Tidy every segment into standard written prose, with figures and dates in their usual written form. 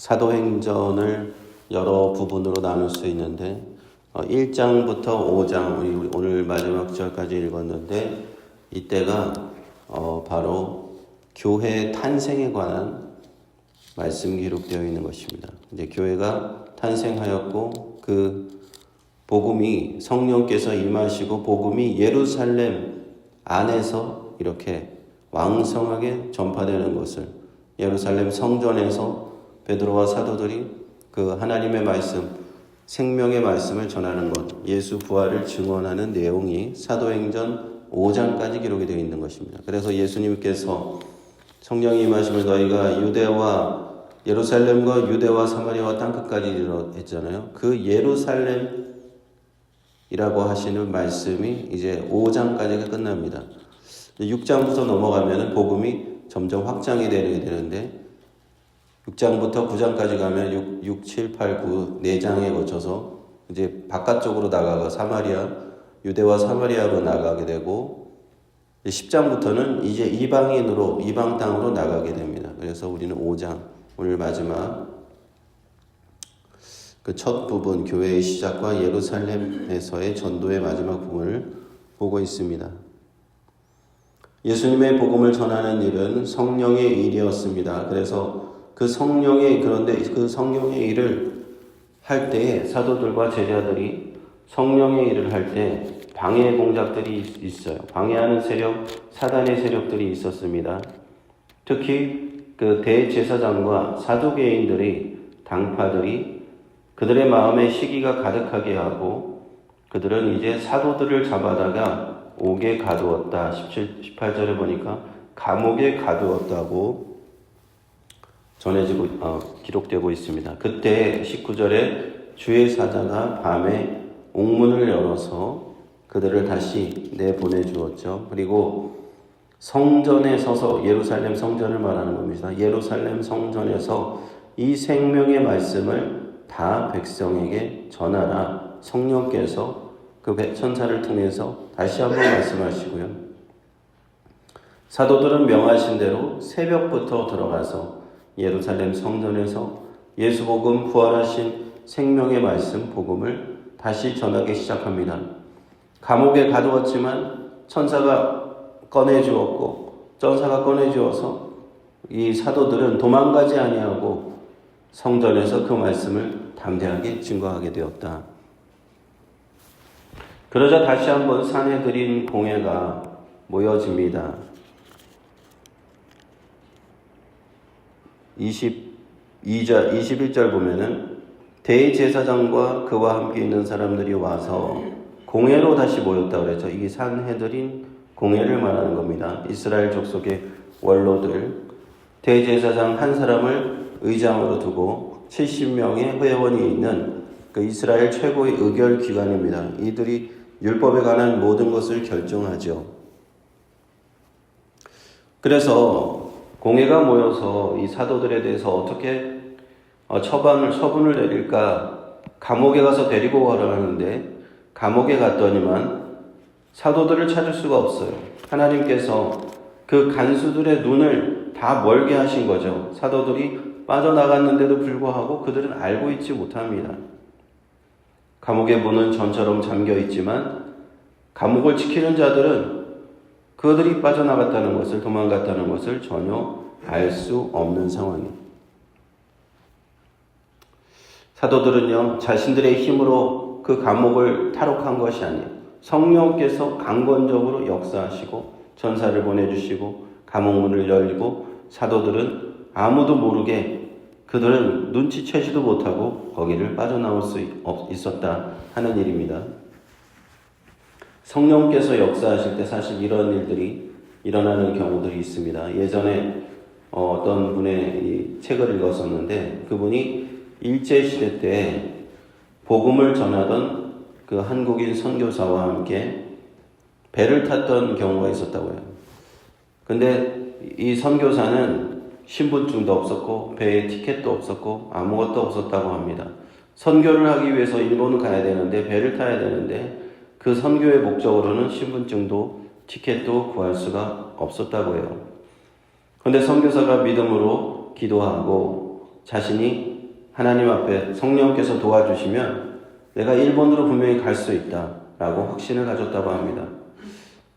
사도행전을 여러 부분으로 나눌 수 있는데 1장부터 5장 우리 오늘 마지막 절까지 읽었는데 이때가 바로 교회 탄생에 관한 말씀이 기록되어 있는 것입니다. 이제 교회가 탄생하였고 그 복음이 성령께서 임하시고 복음이 예루살렘 안에서 이렇게 왕성하게 전파되는 것을 예루살렘 성전에서 베드로와 사도들이 그 하나님의 말씀, 생명의 말씀을 전하는 것, 예수 부활을 증언하는 내용이 사도행전 5장까지 기록이 되어 있는 것입니다. 그래서 예수님께서 성령이 임하심을 너희가 유대와 예루살렘과 유대와 사마리아와 땅끝까지 이르러 했잖아요. 그 예루살렘이라고 하시는 말씀이 이제 5장까지가 끝납니다. 6장부터 넘어가면 복음이 점점 확장이 되는데 6장부터 9장까지 가면 6, 7, 8, 9, 4장에 거쳐서 이제 바깥쪽으로 나가고 유대와 사마리아로 나가게 되고 10장부터는 이제 이방 땅으로 나가게 됩니다. 그래서 우리는 5장, 오늘 마지막 그 첫 부분, 교회의 시작과 예루살렘에서의 전도의 마지막 부분을 보고 있습니다. 예수님의 복음을 전하는 일은 성령의 일이었습니다. 그래서 그런데 그 성령의 일을 할 때에 사도들과 제자들이 성령의 일을 할 때 방해 공작들이 있어요. 방해하는 세력, 사단의 세력들이 있었습니다. 특히 그 대제사장과 사두개인들이 당파들이 그들의 마음에 시기가 가득하게 하고 그들은 이제 사도들을 잡아다가 옥에 가두었다. 18절에 보니까 감옥에 가두었다고 기록되고 있습니다. 그때 19절에 주의 사자가 밤에 옥문을 열어서 그들을 다시 내보내 주었죠. 그리고 성전에 서서 예루살렘 성전을 말하는 겁니다. 예루살렘 성전에서 이 생명의 말씀을 다 백성에게 전하라. 성령께서 그 천사를 통해서 다시 한번 말씀하시고요. 사도들은 명하신 대로 새벽부터 들어가서 예루살렘 성전에서 예수복음 부활하신 생명의 말씀 복음을 다시 전하기 시작합니다. 감옥에 가두었지만 천사가 꺼내주어서 이 사도들은 도망가지 아니하고 성전에서 그 말씀을 담대하게 증거하게 되었다. 그러자 다시 한번 산헤드린 공회가 모여집니다. 21절 보면은 대제사장과 그와 함께 있는 사람들이 와서 공회로 다시 모였다고 그랬죠. 이게 산헤드린 공회를 말하는 겁니다. 이스라엘 족속의 원로들, 대제사장 한 사람을 의장으로 두고 70명의 회원이 있는 그 이스라엘 최고의 의결 기관입니다. 이들이 율법에 관한 모든 것을 결정하죠. 그래서 공회가 모여서 이 사도들에 대해서 어떻게 처분을 내릴까 감옥에 가서 데리고 가라 하는데 감옥에 갔더니만 사도들을 찾을 수가 없어요. 하나님께서 그 간수들의 눈을 다 멀게 하신 거죠. 사도들이 빠져나갔는데도 불구하고 그들은 알고 있지 못합니다. 감옥의 문은 전처럼 잠겨 있지만 감옥을 지키는 자들은 그들이 빠져나갔다는 것을, 도망갔다는 것을 전혀 알 수 없는 상황이에요. 사도들은요, 자신들의 힘으로 그 감옥을 탈옥한 것이 아니에요. 성령께서 강권적으로 역사하시고 천사를 보내주시고 감옥문을 열리고 사도들은 아무도 모르게 그들은 눈치채지도 못하고 거기를 빠져나올 수 있었다 하는 일입니다. 성령께서 역사하실 때 사실 이런 일들이 일어나는 경우들이 있습니다. 예전에 어떤 분의 이 책을 읽었었는데 그분이 일제시대 때 복음을 전하던 그 한국인 선교사와 함께 배를 탔던 경우가 있었다고 해요. 근데 이 선교사는 신분증도 없었고 배에 티켓도 없었고 아무것도 없었다고 합니다. 선교를 하기 위해서 일본을 가야 되는데 배를 타야 되는데 그 선교의 목적으로는 신분증도 티켓도 구할 수가 없었다고 해요. 그런데 선교사가 믿음으로 기도하고 자신이 하나님 앞에 성령께서 도와주시면 내가 일본으로 분명히 갈 수 있다라고 확신을 가졌다고 합니다.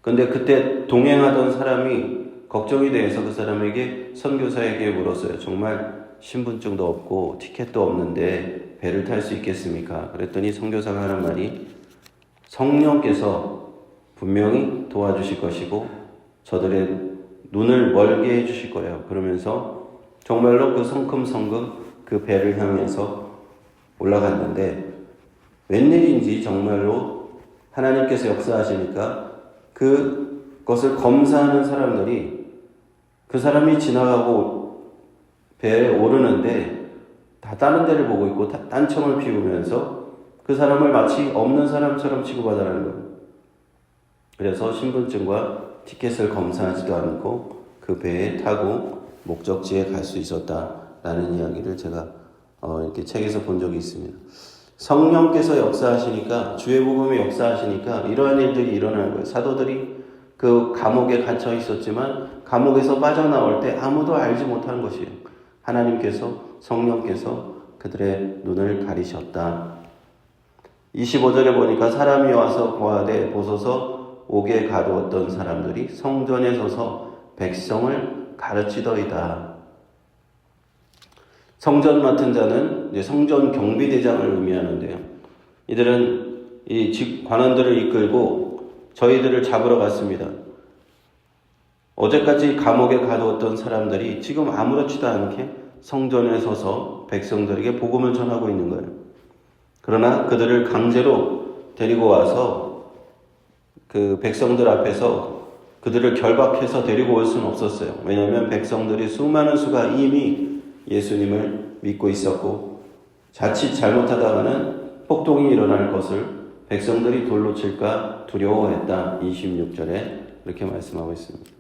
근데 그때 동행하던 사람이 걱정이 돼서 그 사람에게, 선교사에게 물었어요. 정말 신분증도 없고 티켓도 없는데 배를 탈 수 있겠습니까? 그랬더니 선교사가 하는 말이, 성령께서 분명히 도와주실 것이고 저들의 눈을 멀게 해주실 거예요. 그러면서 정말로 그 성큼성큼 그 배를 향해서 올라갔는데, 웬일인지 정말로 하나님께서 역사하시니까 그것을 검사하는 사람들이, 그 사람이 지나가고 배에 오르는데 다 다른 데를 보고 있고 딴청을 피우면서 그 사람을 마치 없는 사람처럼 취급하자는 거예요. 그래서 신분증과 티켓을 검사하지도 않고 그 배에 타고 목적지에 갈 수 있었다라는 이야기를 제가 이렇게 책에서 본 적이 있습니다. 성령께서 역사하시니까, 주의 복음이 역사하시니까 이러한 일들이 일어나는 거예요. 사도들이 그 감옥에 갇혀 있었지만 감옥에서 빠져나올 때 아무도 알지 못하는 것이에요. 하나님께서, 성령께서 그들의 눈을 가리셨다. 25절에 보니까 사람이 와서 고하되 보소서 옥에 가두었던 사람들이 성전에 서서 백성을 가르치더이다. 성전 맡은 자는 이제 성전 경비대장을 의미하는데요. 이들은 이 관원들을 이끌고 저희들을 잡으러 갔습니다. 어제까지 감옥에 가두었던 사람들이 지금 아무렇지도 않게 성전에 서서 백성들에게 복음을 전하고 있는 거예요. 그러나 그들을 강제로 데리고 와서 그 백성들 앞에서 그들을 결박해서 데리고 올 수는 없었어요. 왜냐하면 백성들이 수많은 수가 이미 예수님을 믿고 있었고, 자칫 잘못하다가는 폭동이 일어날 것을 백성들이 돌로 칠까 두려워했다. 26절에 이렇게 말씀하고 있습니다.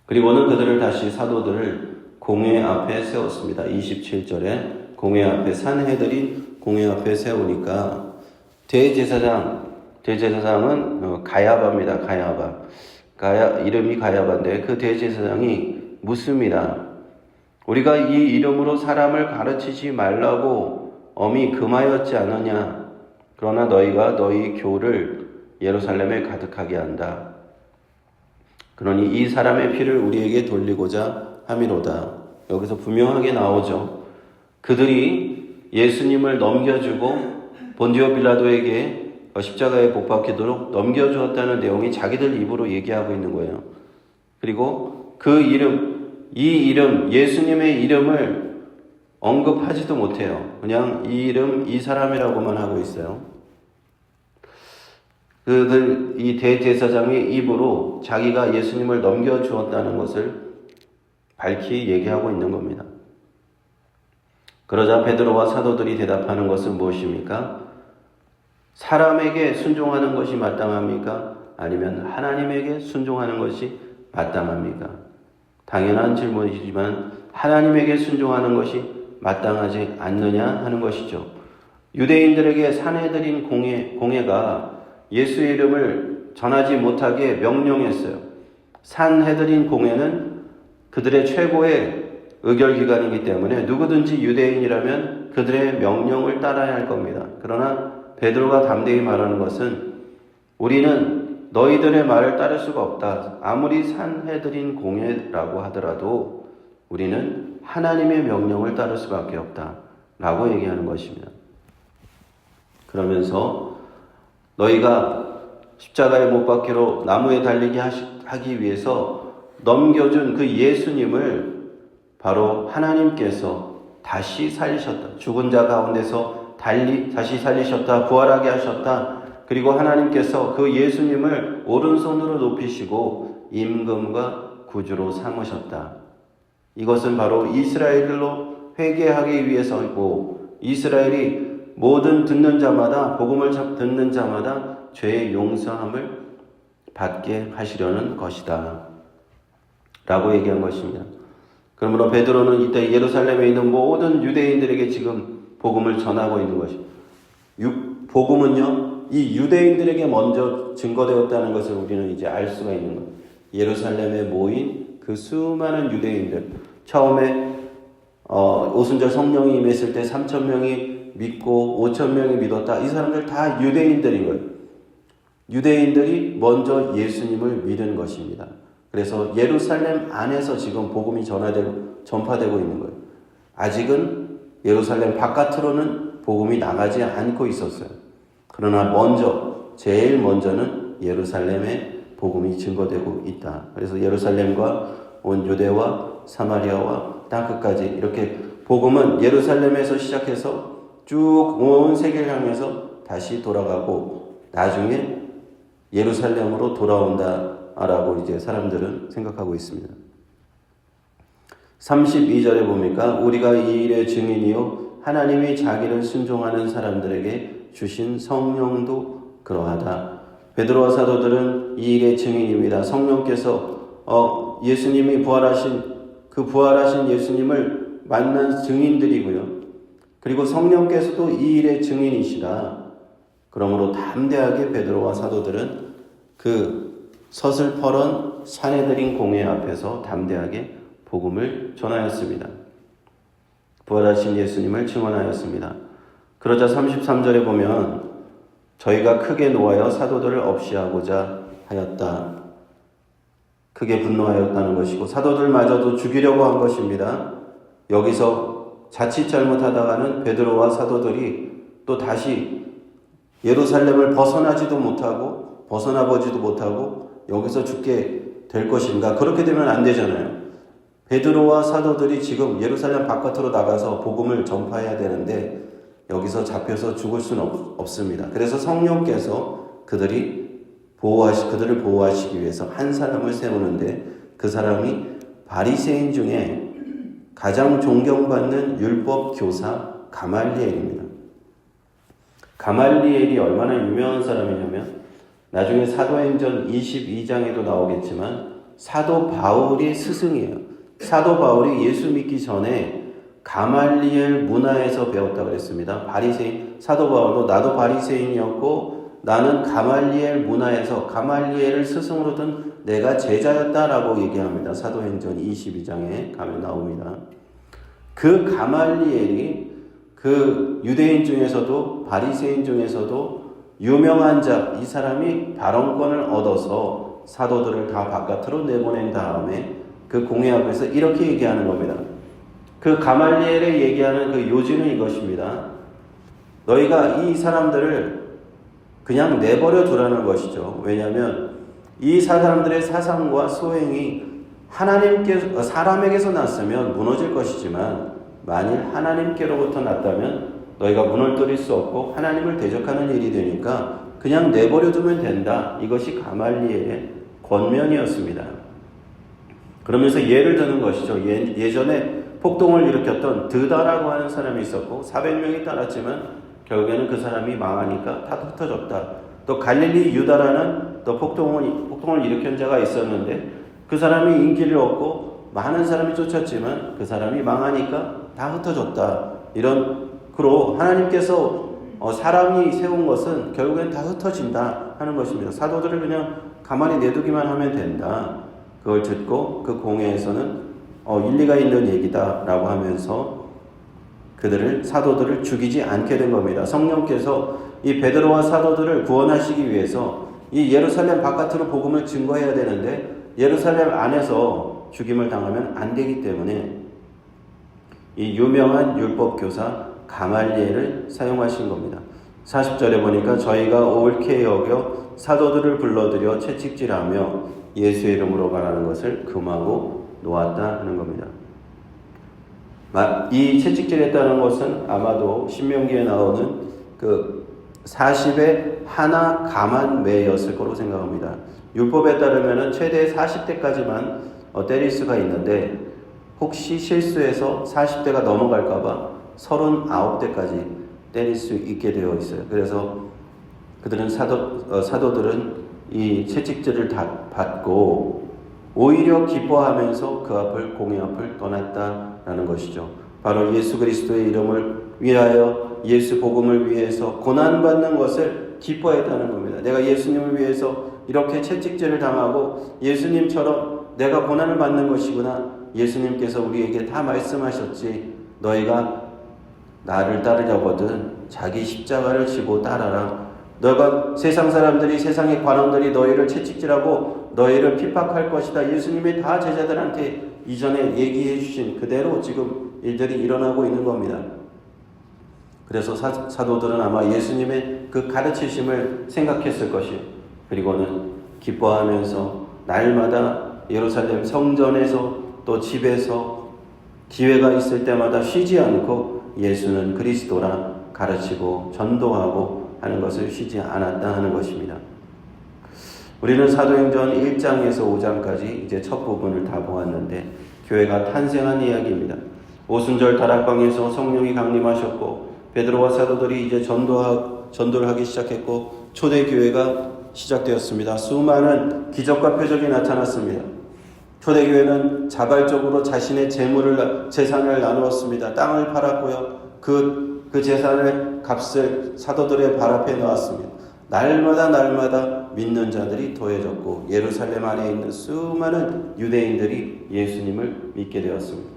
그리고는 그들을 다시, 사도들을 공회 앞에 세웠습니다. 27절에 공회 앞에, 산헤드린 공회 앞에 세우니까 대제사장은 가야바입니다. 이름이 가야바인데 그 대제사장이 묻습니다. 우리가 이 이름으로 사람을 가르치지 말라고 엄히 금하였지 않느냐? 그러나 너희가 너희 교를 예루살렘에 가득하게 한다. 그러니 이 사람의 피를 우리에게 돌리고자 함이로다. 여기서 분명하게 나오죠. 그들이 예수님을 넘겨주고 본디오 빌라도에게 십자가에 못 박히도록 넘겨주었다는 내용이 자기들 입으로 얘기하고 있는 거예요. 그리고 그 이름, 예수님의 이름을 언급하지도 못해요. 그냥 이 이름, 이 사람이라고만 하고 있어요. 이 대제사장의 입으로 자기가 예수님을 넘겨주었다는 것을 밝히 얘기하고 있는 겁니다. 그러자 베드로와 사도들이 대답하는 것은 무엇입니까? 사람에게 순종하는 것이 마땅합니까? 아니면 하나님에게 순종하는 것이 마땅합니까? 당연한 질문이지만 하나님에게 순종하는 것이 마땅하지 않느냐 하는 것이죠. 유대인들에게 산헤드린 공회가 예수의 이름을 전하지 못하게 명령했어요. 산헤드린 공회는 그들의 최고의 의결기관이기 때문에 누구든지 유대인이라면 그들의 명령을 따라야 할 겁니다. 그러나 베드로가 담대히 말하는 것은, 우리는 너희들의 말을 따를 수가 없다. 아무리 산헤드린 공회라고 하더라도 우리는 하나님의 명령을 따를 수밖에 없다 라고 얘기하는 것입니다. 그러면서 너희가 십자가에 못 박히로 나무에 달리게 하기 위해서 넘겨준 그 예수님을 바로 하나님께서 다시 살리셨다. 죽은 자 가운데서 다시 살리셨다. 부활하게 하셨다. 그리고 하나님께서 그 예수님을 오른손으로 높이시고 임금과 구주로 삼으셨다. 이것은 바로 이스라엘로 회개하기 위해서이고, 이스라엘이 모든 듣는 자마다, 복음을 듣는 자마다 죄의 용서함을 받게 하시려는 것이다 라고 얘기한 것입니다. 그러므로 베드로는 이때 예루살렘에 있는 모든 유대인들에게 지금 복음을 전하고 있는 것입니다. 복음은요, 이 유대인들에게 먼저 증거되었다는 것을 우리는 이제 알 수가 있는 거예요. 예루살렘에 모인 그 수많은 유대인들, 처음에 오순절 성령이 임했을 때 3,000명이 믿고 5,000명이 믿었다. 이 사람들 다 유대인들인 거예요. 유대인들이 먼저 예수님을 믿은 것입니다. 그래서 예루살렘 안에서 지금 복음이 전파되고 있는 거예요. 아직은 예루살렘 바깥으로는 복음이 나가지 않고 있었어요. 그러나 제일 먼저는 예루살렘에 복음이 증거되고 있다. 그래서 예루살렘과 온 유대와 사마리아와 땅끝까지 이렇게 복음은 예루살렘에서 시작해서 쭉 온 세계를 향해서 다시 돌아가고 나중에 예루살렘으로 돌아온다라고 이제 사람들은 생각하고 있습니다. 32절에 보니까 우리가 이 일의 증인이요 하나님이 자기를 순종하는 사람들에게 주신 성령도 그러하다. 베드로와 사도들은 이 일의 증인입니다. 성령께서 예수님이 부활하신 예수님을 만난 증인들이고요. 그리고 성령께서도 이 일의 증인이시다. 그러므로 담대하게 베드로와 사도들은 그 서슬퍼런 사내들인 공회 앞에서 담대하게 복음을 전하였습니다. 부활하신 예수님을 증언하였습니다. 그러자 33절에 보면 저희가 크게 노하여 사도들을 없이하고자 하였다. 크게 분노하였다는 것이고 사도들마저도 죽이려고 한 것입니다. 여기서 자칫 잘못하다가는 베드로와 사도들이 또 다시 예루살렘을 벗어나지도 못하고 벗어나보지도 못하고 여기서 죽게 될 것인가? 그렇게 되면 안 되잖아요. 베드로와 사도들이 지금 예루살렘 바깥으로 나가서 복음을 전파해야 되는데 여기서 잡혀서 죽을 수는 없습니다. 그래서 성령께서 그들을 보호하시기 위해서 한 사람을 세우는데 그 사람이 바리새인 중에 가장 존경받는 율법 교사 가말리엘입니다. 가말리엘이 얼마나 유명한 사람이냐면 나중에 사도행전 22장에도 나오겠지만 사도 바울이 스승이에요. 사도 바울이 예수 믿기 전에 가말리엘 문화에서 배웠다 그랬습니다. 바리새인, 사도 바울도 나도 바리새인이었고 나는 가말리엘 문화에서 가말리엘을 스승으로 둔 내가 제자였다라고 얘기합니다. 사도행전 22장에 가면 나옵니다. 그 가말리엘이 그 유대인 중에서도 바리새인 중에서도 유명한 자, 이 사람이 발언권을 얻어서 사도들을 다 바깥으로 내보낸 다음에 그 공회 앞에서 이렇게 얘기하는 겁니다. 그 가말리엘의 얘기하는 그 요지는 이것입니다. 너희가 이 사람들을 그냥 내버려 두라는 것이죠. 왜냐하면 이 사람들의 사상과 소행이 사람에게서 났으면 무너질 것이지만 만일 하나님께로부터 났다면 너희가 무너뜨릴 수 없고 하나님을 대적하는 일이 되니까 그냥 내버려 두면 된다. 이것이 가말리엘의 권면이었습니다. 그러면서 예를 드는 것이죠. 예전에 폭동을 일으켰던 드다라고 하는 사람이 있었고 400명이 따랐지만 결국에는 그 사람이 망하니까 다 흩어졌다. 또 갈릴리 유다라는 또 폭동을 일으킨 자가 있었는데 그 사람이 인기를 얻고 많은 사람이 쫓았지만 그 사람이 망하니까 다 흩어졌다. 그로 하나님께서 사람이 세운 것은 결국엔 다 흩어진다 하는 것입니다. 사도들을 그냥 가만히 내두기만 하면 된다. 그걸 듣고 그 공회에서는 일리가 있는 얘기다라고 하면서 사도들을 죽이지 않게 된 겁니다. 성령께서 이 베드로와 사도들을 구원하시기 위해서 이 예루살렘 바깥으로 복음을 증거해야 되는데 예루살렘 안에서 죽임을 당하면 안 되기 때문에 이 유명한 율법교사 가말리엘을 사용하신 겁니다. 40절에 보니까 저희가 옳게 여겨 사도들을 불러들여 채찍질하며 예수의 이름으로 말하는 것을 금하고 놓았다 하는 겁니다. 이 채찍질했다는 것은 아마도 신명기에 나오는 그 40의 하나 가만매였을 거로 생각합니다. 율법에 따르면 최대 40대까지만 때릴 수가 있는데 혹시 실수해서 40대가 넘어갈까봐 39대까지 때릴 수 있게 되어 있어요. 그래서 그들은 사도들은 이 채찍질을 다 받고 오히려 기뻐하면서 공회 앞을 떠났다라는 것이죠. 바로 예수 그리스도의 이름을 위하여 예수 복음을 위해서 고난받는 것을 기뻐했다는 겁니다. 내가 예수님을 위해서 이렇게 채찍질을 당하고 예수님처럼 내가 고난을 받는 것이구나. 예수님께서 우리에게 다 말씀하셨지. 너희가 나를 따르려거든 자기 십자가를 지고 따라라. 너가 세상 사람들이, 세상의 관원들이 너희를 채찍질하고 너희를 핍박할 것이다. 예수님이 다 제자들한테 이전에 얘기해 주신 그대로 지금 일들이 일어나고 있는 겁니다. 그래서 사도들은 아마 예수님의 그 가르치심을 생각했을 것이요. 그리고는 기뻐하면서 날마다 예루살렘 성전에서 또 집에서 기회가 있을 때마다 쉬지 않고 예수는 그리스도라 가르치고 전도하고 하는 것을 쉬지 않았다 하는 것입니다. 우리는 사도행전 1장에서 5장까지 이제 첫 부분을 다 보았는데 교회가 탄생한 이야기입니다. 오순절 다락방에서 성령이 강림하셨고 베드로와 사도들이 이제 전도를 하기 시작했고 초대교회가 시작되었습니다. 수많은 기적과 표적이 나타났습니다. 초대교회는 자발적으로 자신의 재산을 나누었습니다. 땅을 팔았고요. 그 재산의 값을 사도들의 발 앞에 놓았습니다. 날마다 믿는 자들이 더해졌고 예루살렘 안에 있는 수많은 유대인들이 예수님을 믿게 되었습니다.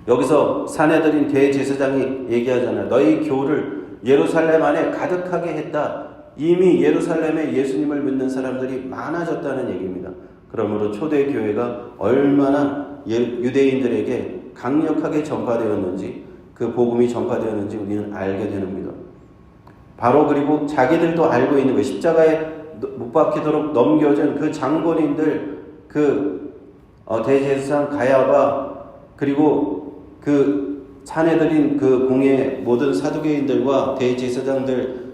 여기서 사내들인 대제사장이 얘기하잖아요. 너희 교를 예루살렘 안에 가득하게 했다. 이미 예루살렘에 예수님을 믿는 사람들이 많아졌다는 얘기입니다. 그러므로 초대교회가 얼마나 유대인들에게 강력하게 전파되었는지, 그 복음이 전파되었는지 우리는 알게 되는 겁니다. 바로 그리고 자기들도 알고 있는 거예요. 십자가에 못 박히도록 넘겨진 그 장본인들, 그 대제사장 가야바, 그리고 그 사내들인 그 공회 모든 사두개인들과 대제사장들,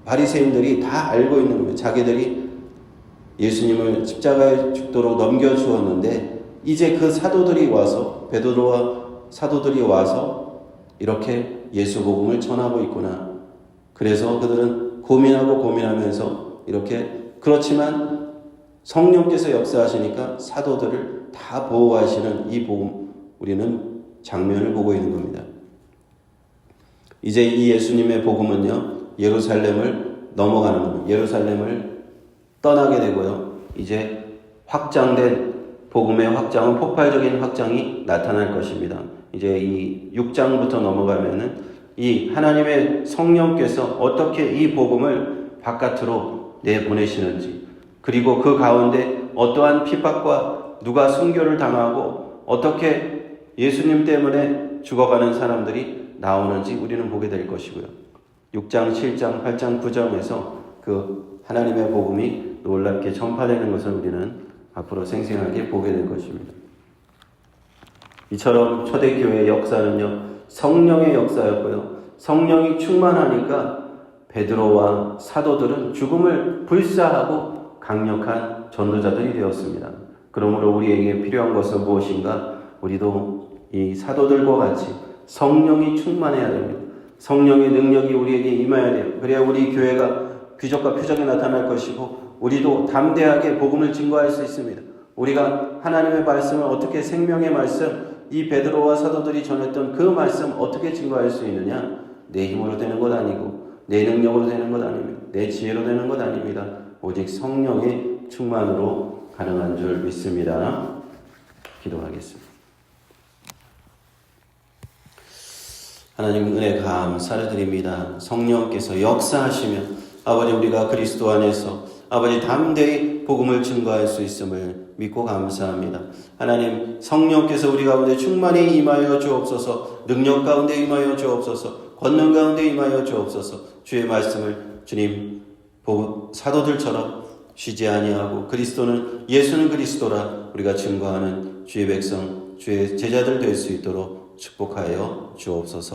바리새인들이 다 알고 있는 거예요. 자기들이 예수님을 십자가에 죽도록 넘겨주었는데 이제 그 사도들이 와서, 베드로와 사도들이 와서 이렇게 예수 복음을 전하고 있구나. 그래서 그들은 고민하면서 이렇게, 그렇지만 성령께서 역사하시니까 사도들을 다 보호하시는 이 복음, 우리는 장면을 보고 있는 겁니다. 이제 이 예수님의 복음은요, 예루살렘을 넘어가는 겁니다. 예루살렘을 떠나게 되고요. 이제 확장된 복음의 확장은 폭발적인 확장이 나타날 것입니다. 이제 이 6장부터 넘어가면은 이 하나님의 성령께서 어떻게 이 복음을 바깥으로 내보내시는지, 그리고 그 가운데 어떠한 핍박과 누가 순교를 당하고 어떻게 예수님 때문에 죽어가는 사람들이 나오는지 우리는 보게 될 것이고요. 6장, 7장, 8장, 9장에서 그 하나님의 복음이 놀랍게 전파되는 것을 우리는 앞으로 생생하게 보게 될 것입니다. 이처럼 초대교회의 역사는요, 성령의 역사였고요. 성령이 충만하니까 베드로와 사도들은 죽음을 불사하고 강력한 전도자들이 되었습니다. 그러므로 우리에게 필요한 것은 무엇인가? 우리도 이 사도들과 같이 성령이 충만해야 됩니다. 성령의 능력이 우리에게 임해야 돼요. 그래야 우리 교회가 기적과 표적이 나타날 것이고 우리도 담대하게 복음을 증거할 수 있습니다. 우리가 하나님의 말씀을 어떻게, 생명의 말씀, 이 베드로와 사도들이 전했던 그 말씀 어떻게 증거할 수 있느냐? 내 힘으로 되는 것 아니고 내 능력으로 되는 것 아닙니다. 내 지혜로 되는 것 아닙니다. 오직 성령의 충만으로 가능한 줄 믿습니다. 기도하겠습니다. 하나님 은혜 감사를 드립니다. 성령께서 역사하시며 아버지, 우리가 그리스도 안에서 아버지 담대히 복음을 증거할 수 있음을 믿고 감사합니다. 하나님, 성령께서 우리 가운데 충만히 임하여 주옵소서. 능력 가운데 임하여 주옵소서. 권능 가운데 임하여 주옵소서. 주의 말씀을 주님 사도들처럼 쉬지 아니하고 그리스도는, 예수는 그리스도라 우리가 증거하는 주의 백성, 주의 제자들 될 수 있도록 축복하여 주옵소서.